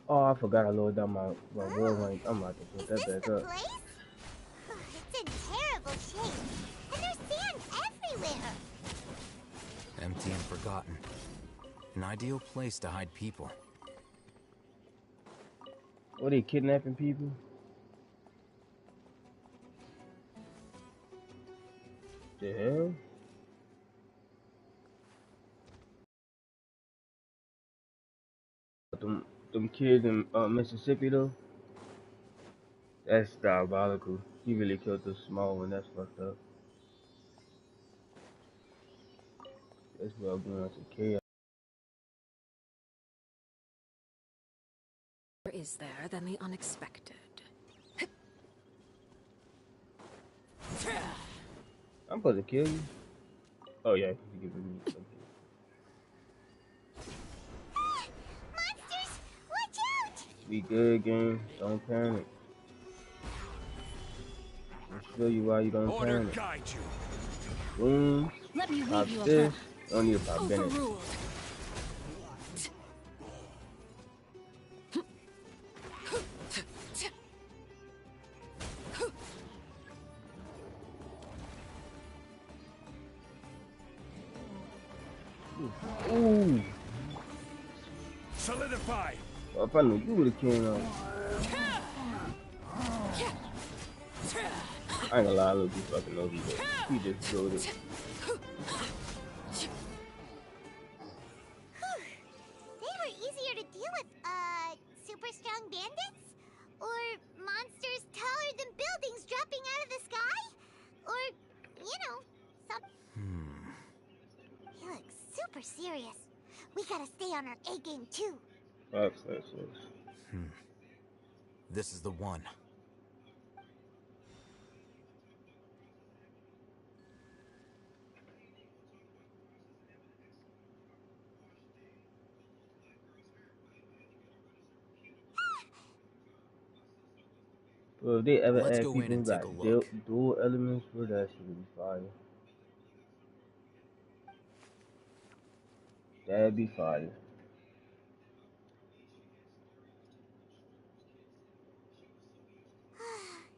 Oh, I forgot I lowered down my world Oh, rank. I'm about to put is that this back the up. place? It's in terrible shape, and there's sand everywhere. Empty and forgotten. An ideal place to hide people. What, they kidnapping people? The hell? Them kids in Mississippi though? That's diabolical. He really killed the small one. That's fucked up. That's well going to chaos. Is there than the unexpected? I'm supposed to kill you. Oh yeah, you giving me something. Monsters, watch out! We good, game. Don't panic. I'll show you why you don't Order panic. guide you. Boom. Let me Pop read you a this. book. Don't need to pop Bennett. Overruled. Ooh. Solidify. Well, if I knew you would have came out. I ain't gonna lie, I look fucking know he just drove it. They were easier to deal with, super strong bandits? Or monsters taller than buildings dropping out of the sky? Or, you know, some... He looks super serious. We gotta stay on our A game too. Facts. This is the one. Well, if they ever Let's add go in people who and take got a look. dual elements, bro, that shit would be fire. That'd be fire.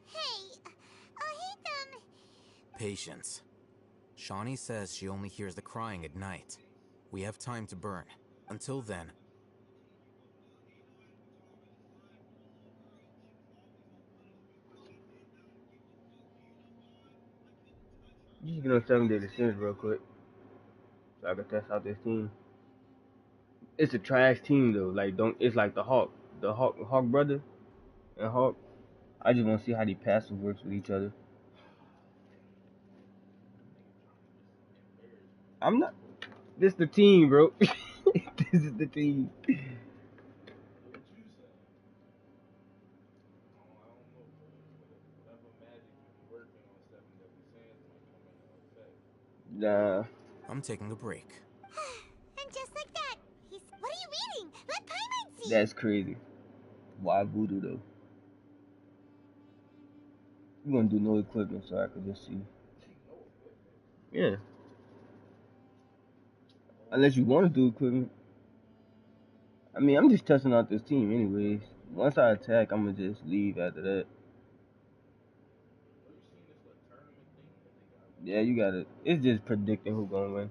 Hey, Patience. Shawnee says she only hears the crying at night. We have time to burn. Until then, You just get on 7 Day to Sims real quick, so I can test out this team. It's a trash team though. Like don't. It's like the Hawk brother, and Hawk. I just want to see how the passive works with each other. I'm not. This the team, bro. This is the team. Nah, I'm taking a break. and just like that, he's... What are you reading? Let Paimon see! that's crazy. Why voodoo though? You gonna do no equipment so I can just see. Yeah. Unless you want to do equipment. I mean, I'm just testing out this team anyways. Once I attack, I'm gonna just leave after that. Yeah, you got it. It's just predicting who gonna win.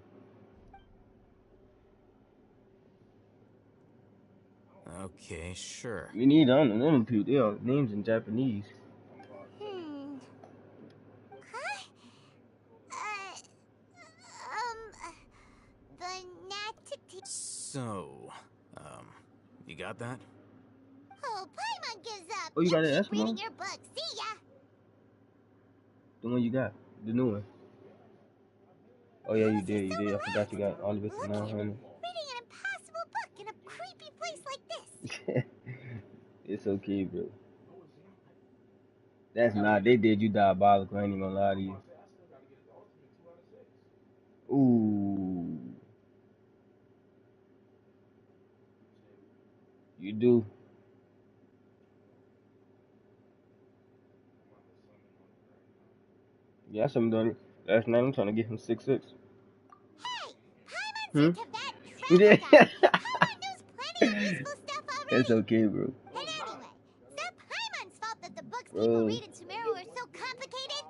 Okay, sure. You need on them people. They are names in Japanese. Hmm. Huh? Uh, um, the Natiti... So, you got that? Oh, Paimon gives up! Oh, you You got an keep reading Eskimo? your book, see ya! The one you got, the new one. Oh yeah, How you is he did. You so did. I forgot you got relaxed? all of it to Look at him, 900. reading an impossible book in a creepy place like this. It's okay, bro. That's not. They did you diabolical. I ain't even gonna lie to you. Ooh, you do. Yeah, some done it. Last night I'm trying to get him 6-6. Hey, Paimon's Hmm. into that travel Yeah. guy. Paimon knows plenty of useful stuff It's okay, bro. And anyway, is that Paimon's fault that the books people Bro. read in Sumeru are so complicated?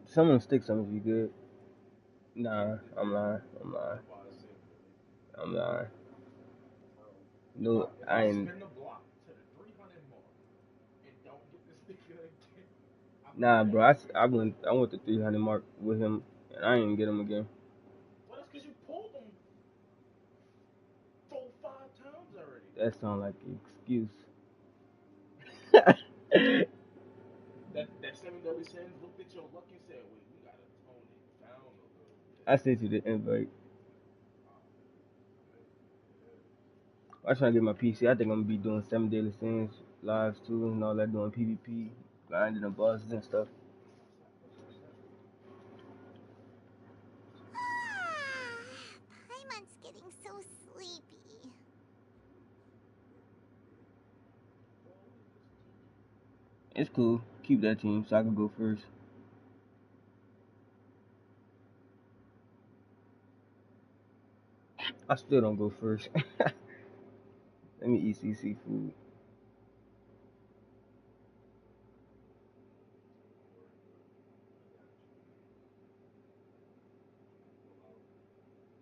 Someone stick something if you good. Nah, I'm lying. I'm lying. I'm lying. No, I ain't. Nah, bro. I went the 300 mark with him, and I ain't get him again. That sound like an excuse. I sent you the invite. I trying to get my PC. I think I'm gonna be doing 7 daily sins lives too, and all that, doing PvP, grinding the bosses and stuff. Paimon's getting so sleepy. It's cool. Keep that team so I can go first. I still don't go first. Let me eat CC food.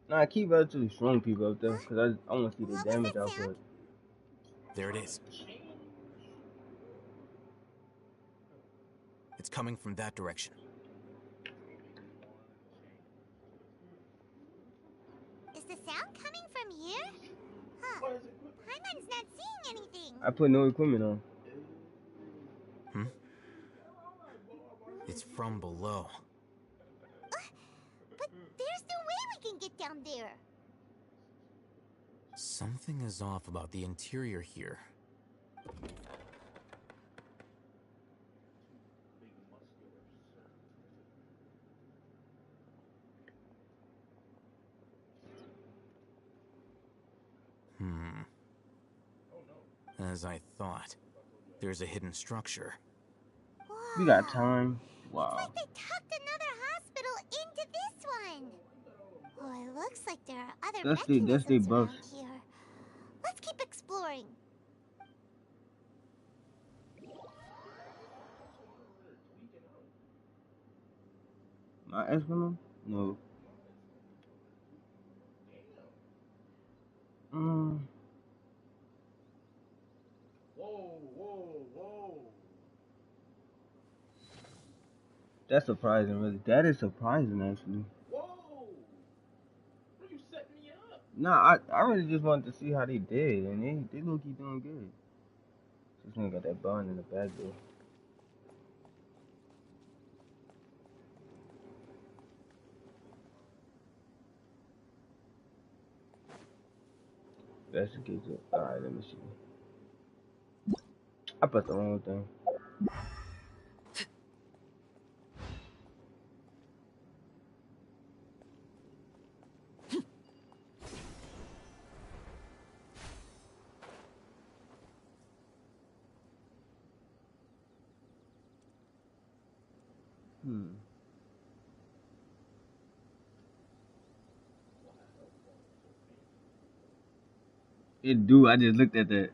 Nah, I keep relatively strong people up there Huh? because I want to see their What was damage that sound? output. There it is. It's coming from that direction. Is the sound coming from here? Huh. Paimon's not seeing anything. I put no equipment on. It's from below. But there's no way we can get down there. Something is off about the interior here. As I thought, there's a hidden structure. We got Wow. time. It's Wow. like they tucked another hospital into this one. Oh, it looks like there are other That's they mechanisms buffs. around here. Let's keep exploring. My Eskimo? No. Mm, that's surprising, really. That is surprising, actually. Nah, I really just wanted to see how they did, and they look keep doing good. Just gonna got that bond in the back though. Investigate it. Alright, let me see. I put the wrong thing. It do. I just looked at that.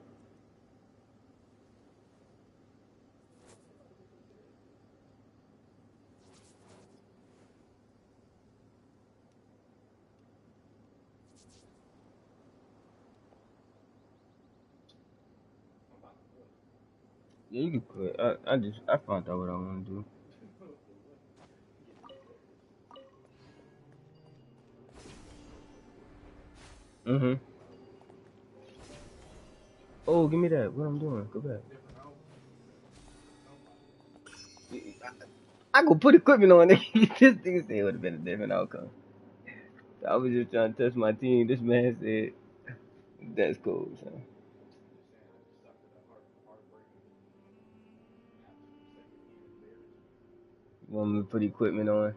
Yeah, you can quit. I found out what I want to do. Mhm. Oh, give me that. What I'm doing? Go back. I go put equipment on it. This thing said it would have been a different outcome. I was just trying to test my team. This man said that's cool, son. You want me to put equipment on?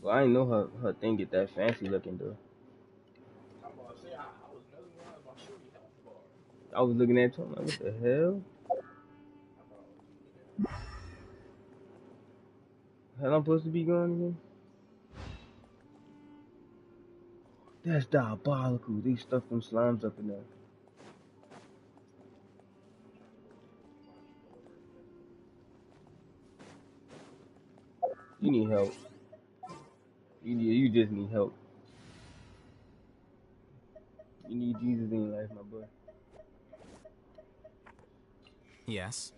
Well, I didn't know her thing get that fancy looking though. I was looking at it, I'm like, what the hell? Hell, I'm supposed to be going again? That's diabolical. They stuffed them slimes up in there. You need help. You just need help. You need Jesus in your life, my boy. Yes?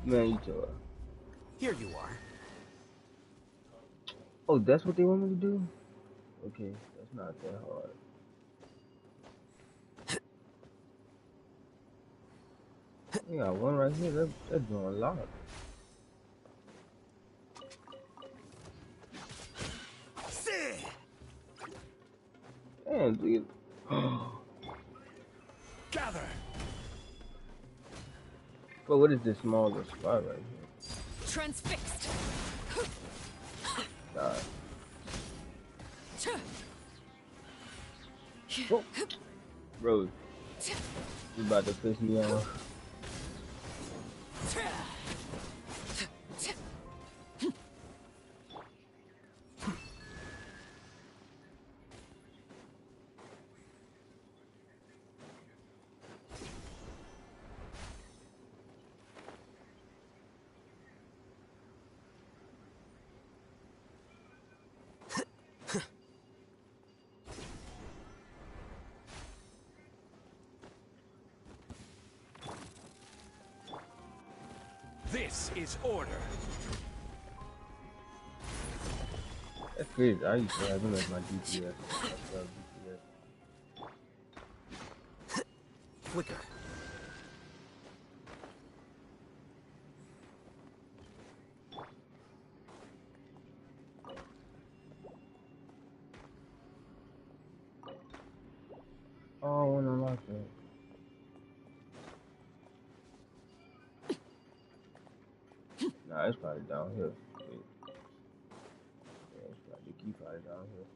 Man, you tell her. Here you are. Oh, that's what they want me to do? Okay, that's not that hard. We got one right here. That's doing a lot. Man, dude. Gather! But what is this smallest spot right here? Transfixed. God. Oh, bro, you about to piss me off. This is order. That's crazy. I used to have him as my DPS. I love DPS. Flicker. Oh, I want to unlock that. Nah, it's probably down here. Wait. Yeah, it's probably the key probably down here.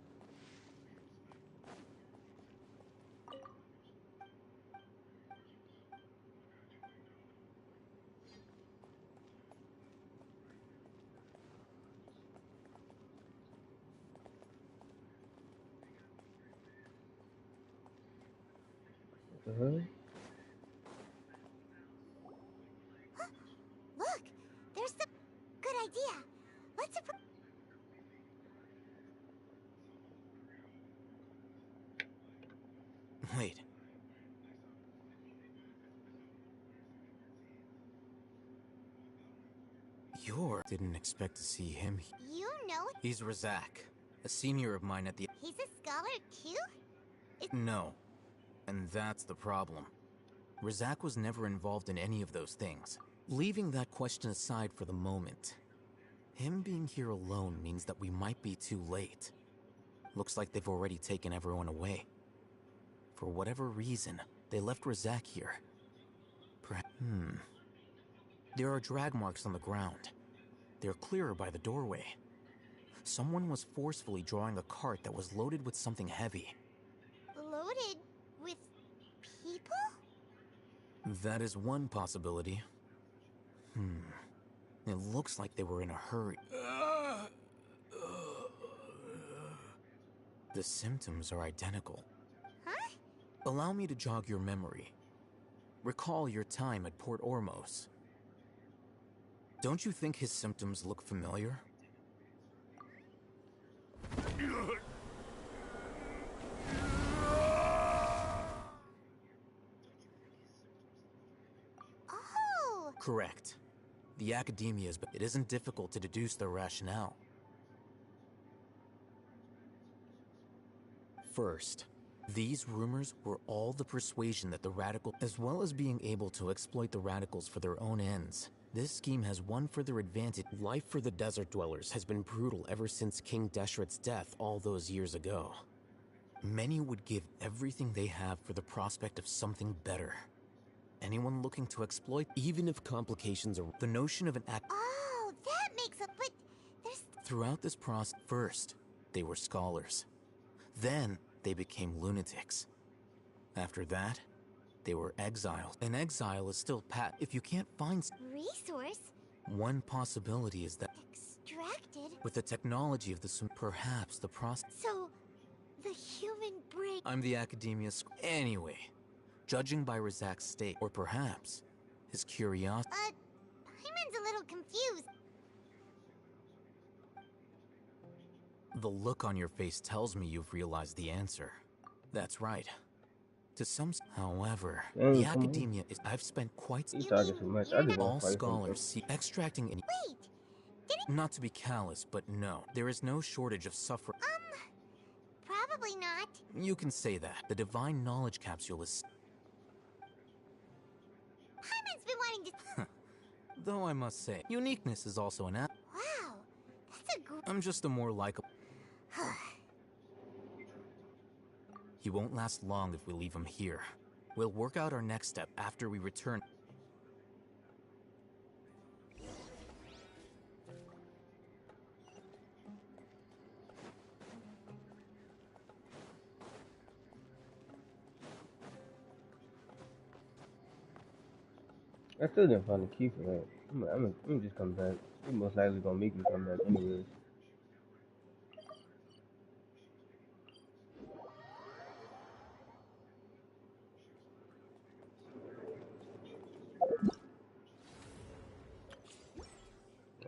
What the hell? Look, there's the good idea. Let's approach. Wait. Didn't expect to see him. You know He's Razak, a senior of mine at the... he's a scholar too? No. And that's the problem. Razak was never involved in any of those things. Leaving that question aside for the moment, him being here alone means that we might be too late. Looks like they've already taken everyone away. For whatever reason, they left Razak here. There are drag marks on the ground. They're clearer by the doorway. Someone was forcefully drawing a cart that was loaded with something heavy. Loaded with people? That is one possibility. It looks like they were in a hurry. The symptoms are identical. Huh? Allow me to jog your memory. Recall your time at Port Ormos. Don't you think his symptoms look familiar? Oh! Correct. The academia's, but it isn't difficult to deduce their rationale. First, these rumors were all the persuasion that the radical, as well as being able to exploit the radicals for their own ends. This scheme has one further advantage. Life for the desert dwellers has been brutal ever since King Deshret's death all those years ago. Many would give everything they have for the prospect of something better. Anyone looking to exploit, even if complications are... The notion of an act... Oh, that makes a... But there's... Throughout this process, first, they were scholars. Then, they became lunatics. After that, they were exiled. An exile is still if you can't find Resource? one possibility is that Extracted? with the technology of the perhaps the process. So, the human brain... I'm the academia anyway, judging by Razak's state, or perhaps his curiosity. Hyman's a little confused. The look on your face tells me you've realized the answer. That's right. To some, however, Dang, the come on. academia is. I've spent quite. You talking too much. I just want All to fight scholars see extracting any. Wait! Not to be callous, but no, there is no shortage of suffering. Probably not. You can say that. The divine knowledge capsule is. Hyman's been wanting to... Though I must say, uniqueness is also an app. Wow, that's a great... I'm just a more likable. He won't last long if we leave him here. We'll work out our next step after we return. I still didn't find the key for that. I'm gonna just come back. He most likely gonna make me come back anyways.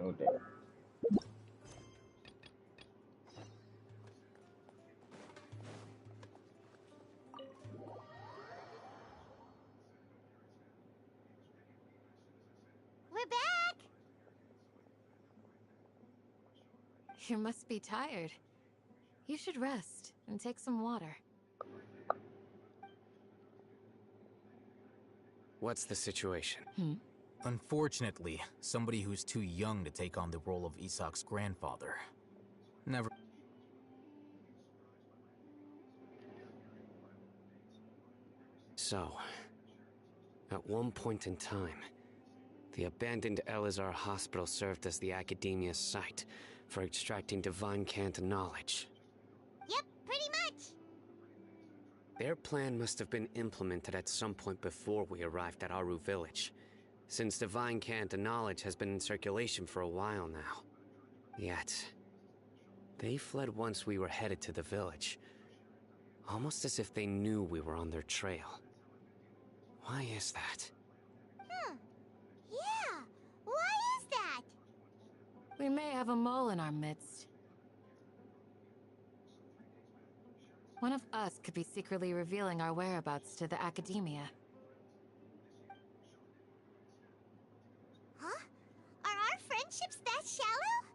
Oh damn. We're back! You must be tired. You should rest and take some water. What's the situation? Unfortunately, somebody who's too young to take on the role of Isak's grandfather. Never. So, at one point in time, the abandoned Elazar hospital served as the academia's site for extracting divine cant knowledge. Yep, pretty much. Their plan must have been implemented at some point before we arrived at Aru village, since divine cant knowledge has been in circulation for a while now. Yet, they fled once we were headed to the village, almost as if they knew we were on their trail. Why is that? Yeah, why is that? We may have a mole in our midst. One of us could be secretly revealing our whereabouts to the academia. Huh? Are our friendships that shallow?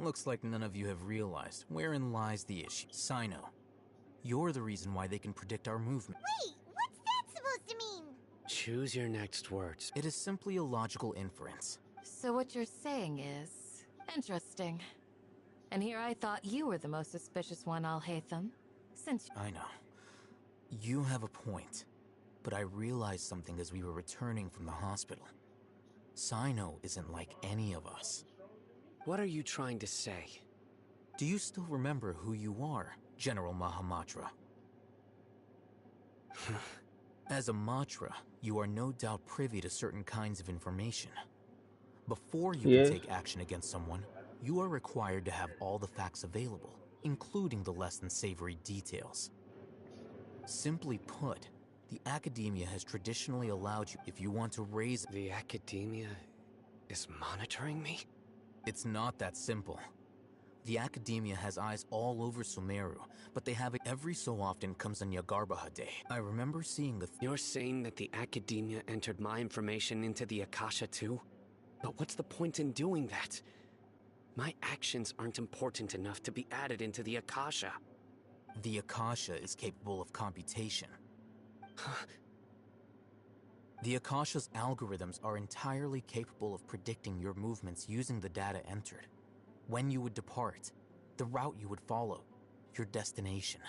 Looks like none of you have realized wherein lies the issue. Sino, you're the reason why they can predict our movement. Wait, what's that supposed to mean? Choose your next words. It is simply a logical inference. So what you're saying is... interesting. And here I thought you were the most suspicious one, Al-Haytham. Since... I know. You have a point. But I realized something as we were returning from the hospital. Sino isn't like any of us. What are you trying to say? Do you still remember who you are, General Mahamatra? As a Matra, you are no doubt privy to certain kinds of information. Before you can take action against someone, you are required to have all the facts available, including the less than savory details. Simply put, the academia has traditionally allowed you, if you want to raise... The academia is monitoring me? It's not that simple. The academia has eyes all over Sumeru, but they have it every so often comes on Yagarbaha Day. I remember seeing the... You're saying that the academia entered my information into the Akasha too? But what's the point in doing that? My actions aren't important enough to be added into the Akasha. The Akasha is capable of computation. The Akasha's algorithms are entirely capable of predicting your movements using the data entered. When you would depart, the route you would follow, your destination.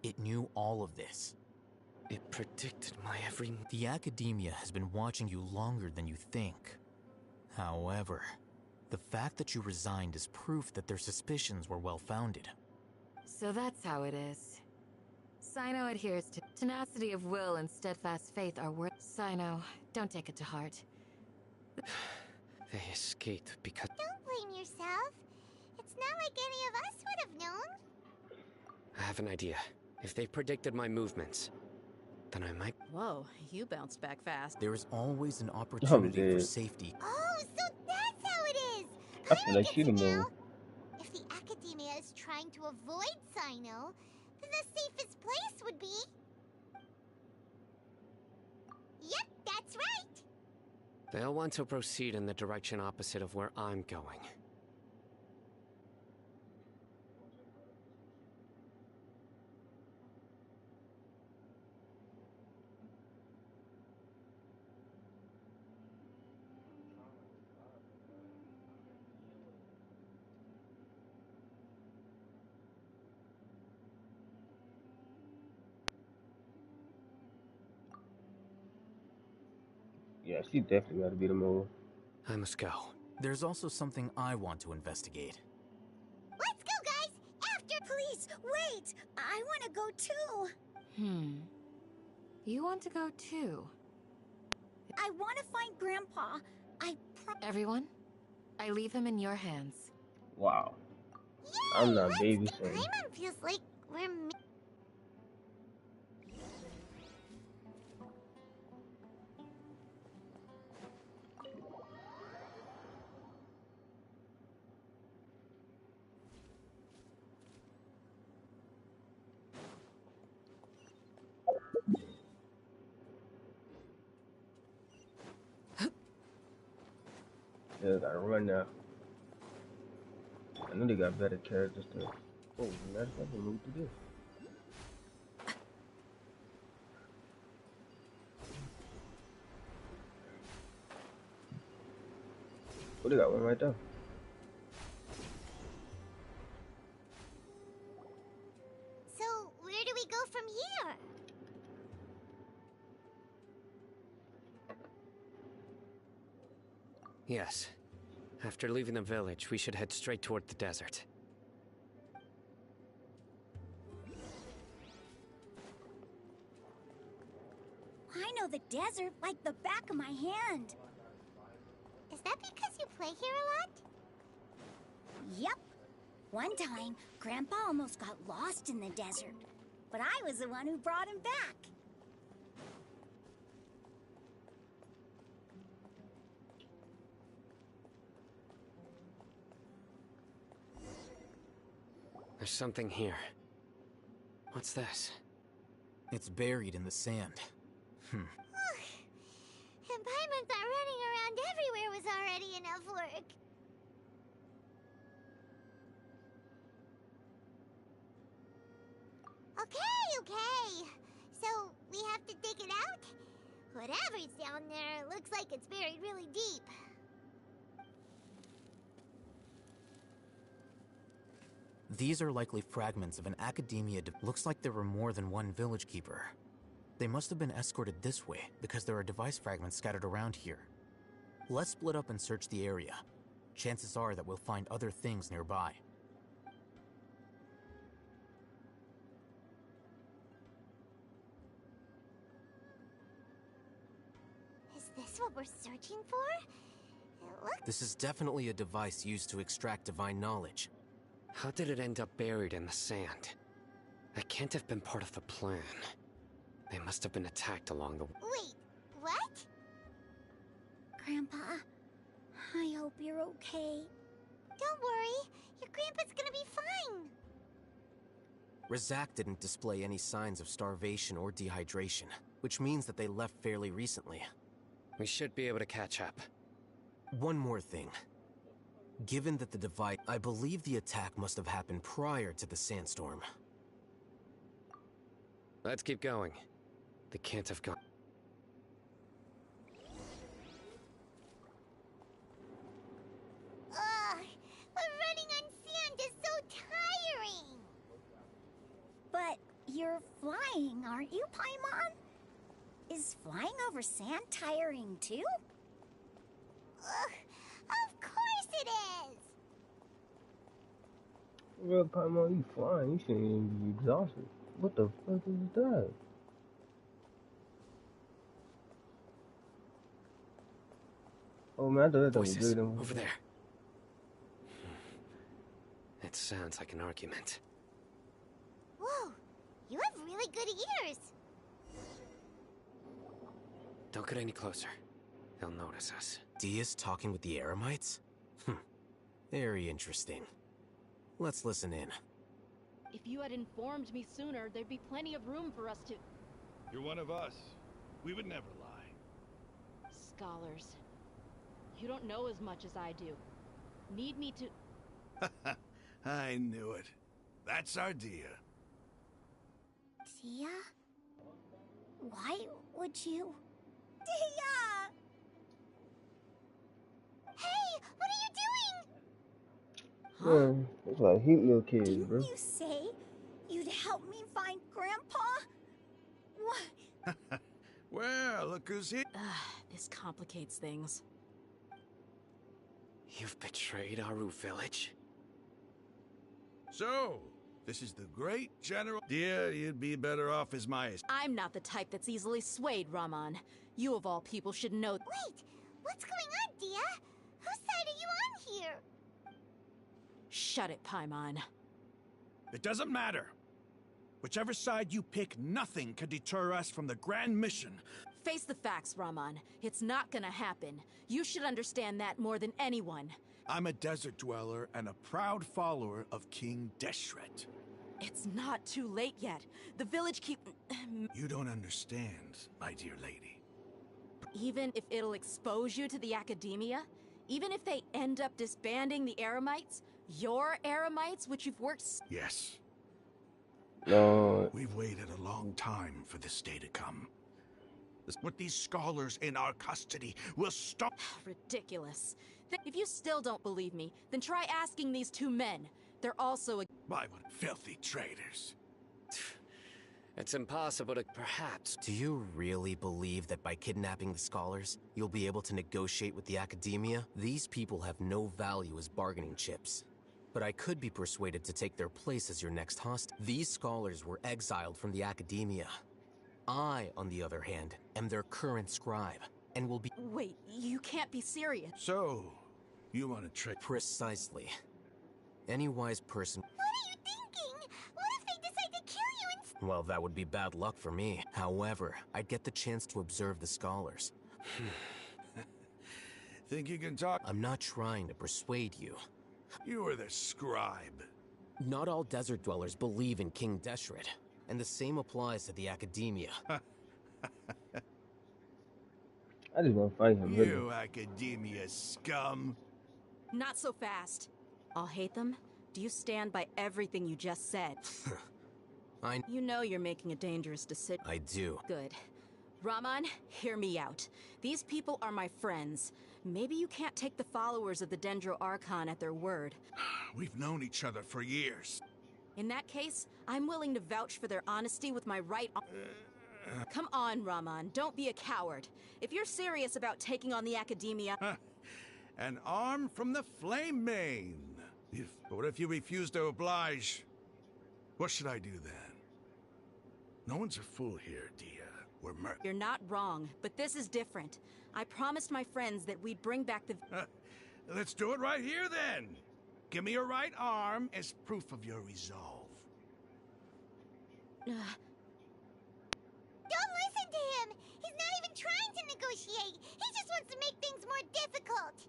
It knew all of this. It predicted my every... The academia has been watching you longer than you think. However, the fact that you resigned is proof that their suspicions were well-founded. So that's how it is. Sino adheres to tenacity of will and steadfast faith are worth. Sino, don't take it to heart. They escaped because... Don't blame yourself. It's not like any of us would have known. I have an idea. If they predicted my movements, then I might... Whoa, you bounced back fast. There is always an I'm opportunity for dead. safety. Oh, so that's how it is. I feel like Paimon she gets the it now. move. If the Academia is trying to avoid Sino, then the safest place would be... Yep, that's right. They'll want to proceed in the direction opposite of where I'm going. Yeah, she definitely got to be the move. I must go. There's also something I want to investigate. Let's go, guys. After... Please, wait! I want to go too. You want to go too? I want to find Grandpa. Everyone, I leave him in your hands. Wow. Yay, I'm not let's babysitting. go. Paimon feels like we're... Yeah, gotta run now. I know they got better characters too. Oh, that's not the move to do. Oh, they got one right there. So, where do we go from here? Yes. After leaving the village, we should head straight toward the desert. I know the desert like the back of my hand. Is that because you play here a lot? Yep. One time, Grandpa almost got lost in the desert, but I was the one who brought him back. There's something here. What's this? It's buried in the sand. And Paimon thought running around everywhere was already enough work. Okay. So, we have to dig it out? Whatever's down there looks like it's buried really deep. These are likely fragments of an academia. Looks like there were more than one village keeper. They must have been escorted this way because there are device fragments scattered around here. Let's split up and search the area. Chances are that we'll find other things nearby. Is this what we're searching for? It looks... This is definitely a device used to extract divine knowledge. How did it end up buried in the sand? That can't have been part of the plan. They must have been attacked along the way. Wait, what? Grandpa, I hope you're okay. Don't worry, your grandpa's gonna be fine. Razak didn't display any signs of starvation or dehydration, which means that they left fairly recently. We should be able to catch up. One more thing. Given that the device... I believe the attack must have happened prior to the sandstorm. Let's keep going. They can't have gone. Ugh, but running on sand is so tiring. But you're flying, aren't you, Paimon? Is flying over sand tiring too? Ugh, of course it is. Well, Paimon, you flying. You shouldn't even be exhausted. What the fuck is that? Oh man, I thought that was Voices. Jaden. Over there. It sounds like an argument. Whoa, you have really good ears. Don't get any closer. They'll notice us. Dia's talking with the Eremites? Very interesting. Let's listen in. If you had informed me sooner, there'd be plenty of room for us to... You're one of us. We would never lie. Scholars. You don't know as much as I do. Need me to... I knew it. That's our Dia. Dia? Why would you... Dia! Hey, what are you doing? Man, it's like heat little kids, Didn't bro. you say you'd help me find Grandpa? What? Well, look who's here. This complicates things. You've betrayed Aru Village? So, this is the great General... Dia, you'd be better off as my... I'm not the type that's easily swayed, Raman. You of all people should know... Wait, what's going on, Dia? Whose side are you on here? Shut it, Paimon. It doesn't matter. Whichever side you pick, nothing can deter us from the grand mission. Face the facts, Raman. It's not gonna happen. You should understand that more than anyone. I'm a desert dweller and a proud follower of King Deshret. It's not too late yet. The village keep... You don't understand, my dear lady. Even if it'll expose you to the academia, even if they end up disbanding the Eremites, your Eremites, which you've worked... Yes, No, we've waited a long time for this day to come. With these scholars in our custody, we'll stop... Ridiculous. If you still don't believe me, then try asking these two men. They're also... By what filthy traitors. It's impossible to... Perhaps. Do you really believe that by kidnapping the scholars, you'll be able to negotiate with the academia? These people have no value as bargaining chips. But I could be persuaded to take their place as your next hostage. These scholars were exiled from the academia. I, on the other hand, am their current scribe, and will be... Wait, you can't be serious. So, you want to trick... Precisely. Any wise person... What are you thinking? What if they decide to kill you instead? Well, that would be bad luck for me. However, I'd get the chance to observe the scholars. Think you can talk? I'm not trying to persuade you. You were the scribe. Not all desert dwellers believe in King Deshret, and the same applies to the academia. I just want to fight him. Really. You academia scum. Not so fast. I'll hate them. Do you stand by everything you just said? You know you're making a dangerous decision. I do. Good. Raman, hear me out. These people are my friends. Maybe you can't take the followers of the Dendro Archon at their word. We've known each other for years. In that case, I'm willing to vouch for their honesty with my right arm. Come on, Raman, don't be a coward. If you're serious about taking on the academia... An arm from the Flame Mane. But what if you refuse to oblige? What should I do then? No one's a fool here, Dia. We're You're not wrong, but this is different. I promised my friends that we'd bring back the... Let's do it right here then. Give me your right arm as proof of your resolve. Don't listen to him! He's not even trying to negotiate! He just wants to make things more difficult!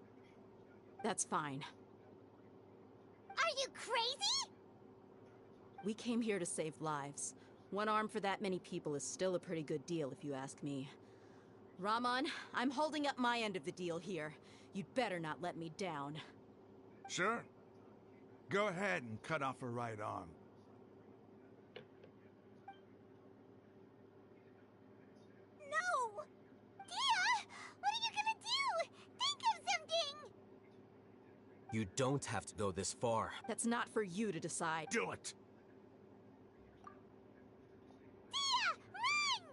That's fine. Are you crazy? We came here to save lives. One arm for that many people is still a pretty good deal, if you ask me. Raman, I'm holding up my end of the deal here. You'd better not let me down. Sure. Go ahead and cut off her right arm. No! Dia! What are you gonna do? Think of something! You don't have to go this far. That's not for you to decide. Do it! Dia! Run!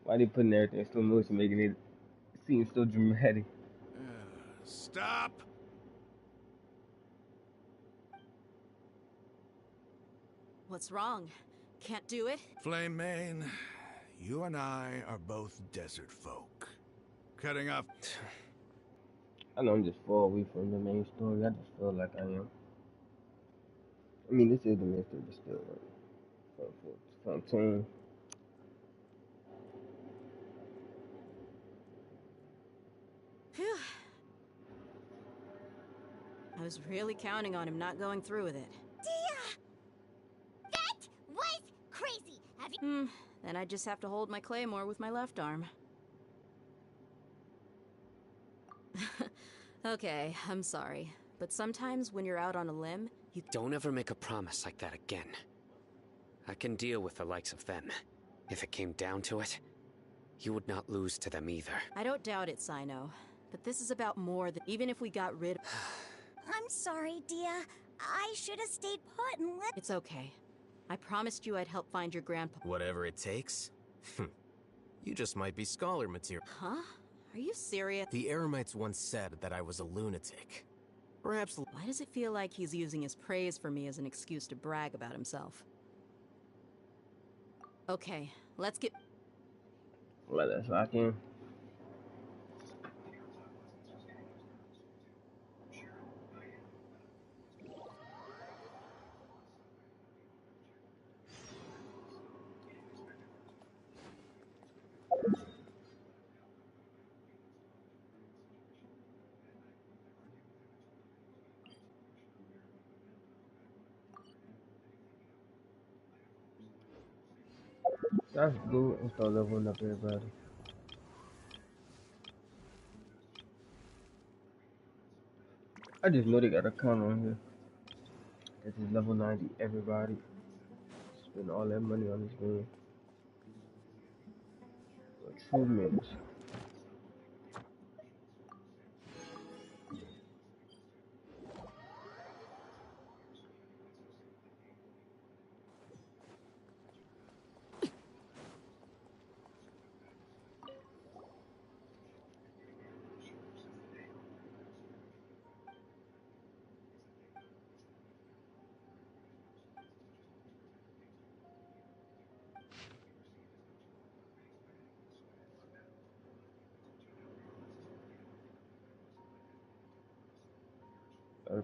Why they putting everything in slow motion, making it Seems so dramatic. Stop! What's wrong? Can't do it? Flame Main, you and I are both desert folk. Cutting off. I know I'm just far away from the main story. I just feel like I am. I mean, this is the main story, but still, like, from tune. Phew. I was really counting on him not going through with it. Dia! That was crazy! Have you... Then I just have to hold my claymore with my left arm. Okay, I'm sorry. But sometimes when you're out on a limb, you... Don't ever make a promise like that again. I can deal with the likes of them. If it came down to it, you would not lose to them either. I don't doubt it, Sino. But this is about more than... Even if we got rid of... I'm sorry, Dia. I should have stayed put and let... It's okay. I promised you I'd help find your grandpa. Whatever it takes? You just might be scholar material. Huh? Are you serious? The Eremites once said that I was a lunatic. Perhaps... Why does it feel like he's using his praise for me as an excuse to brag about himself? Okay, let's get... Let us lock in. That's good. And start leveling up everybody. I just know they got a counter on here. This is level 90. Everybody spend all that money on this game. For 2 minutes.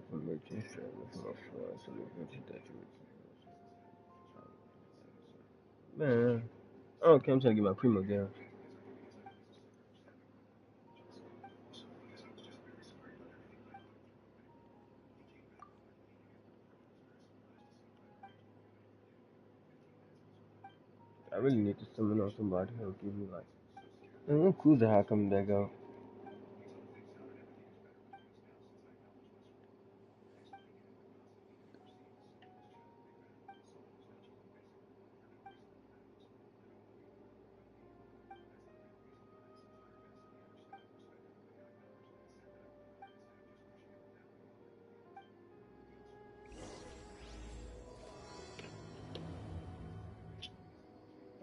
From merchant travel from offshore to the merchant that you man. Okay, I'm trying to get my primo down. I really need to summon on somebody who'll give me like. Man, when cruiser how coming back out?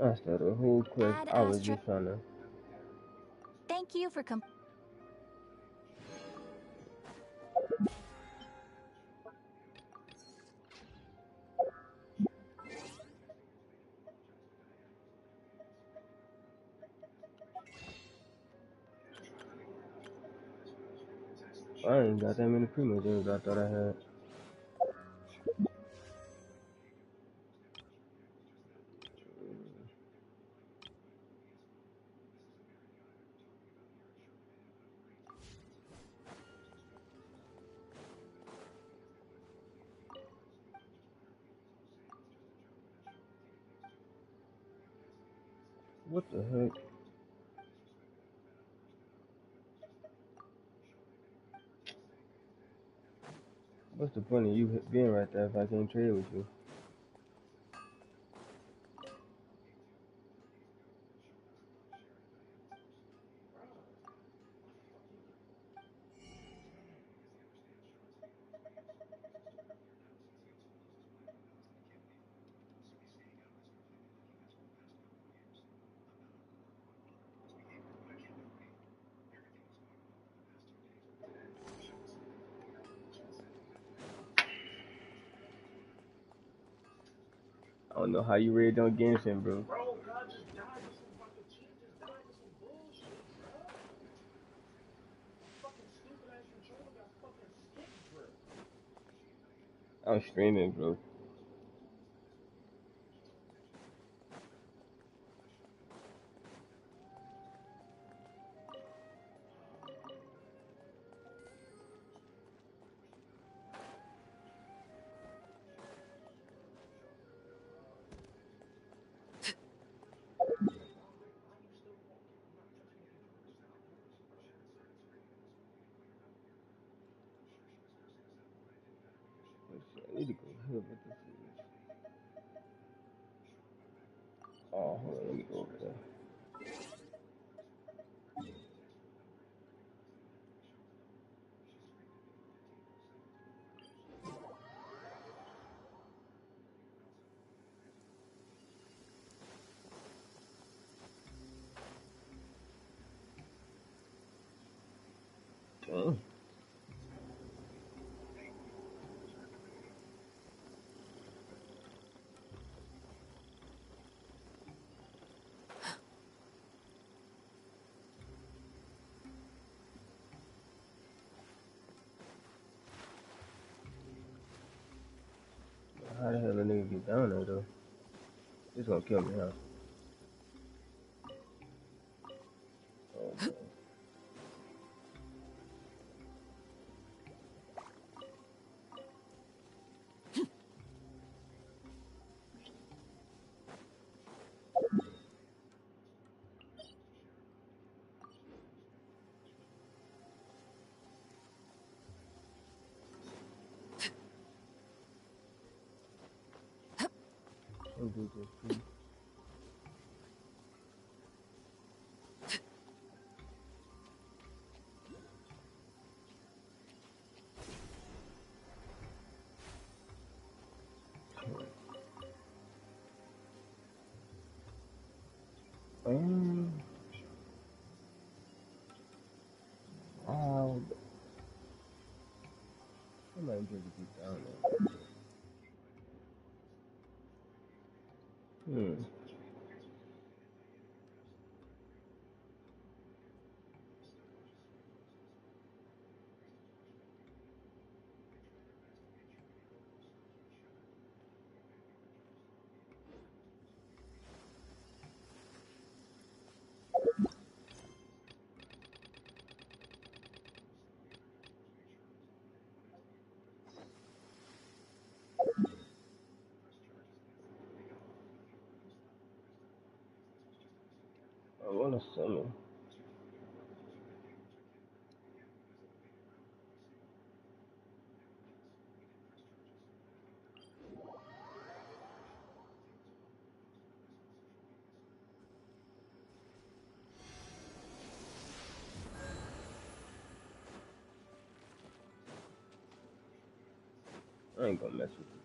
I started a whole quest. Ad I was Astra. just trying to. Thank you for I ain't got that many primos as I thought I had. What the heck? What's the point of you being right there if I can't trade with you? I don't know how you raid on Genshin, bro. I'm streaming, bro. I need to go here. What this is? Oh, hold on. Let me go over there. Dang. How the hell a nigga get down there though? It's gonna kill me, huh? Oh man. Don't do this, please. Um, wow. Somebody just get down there. Hmm. I wanna summon. I ain't gonna mess with you.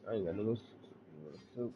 I ain't got no soup.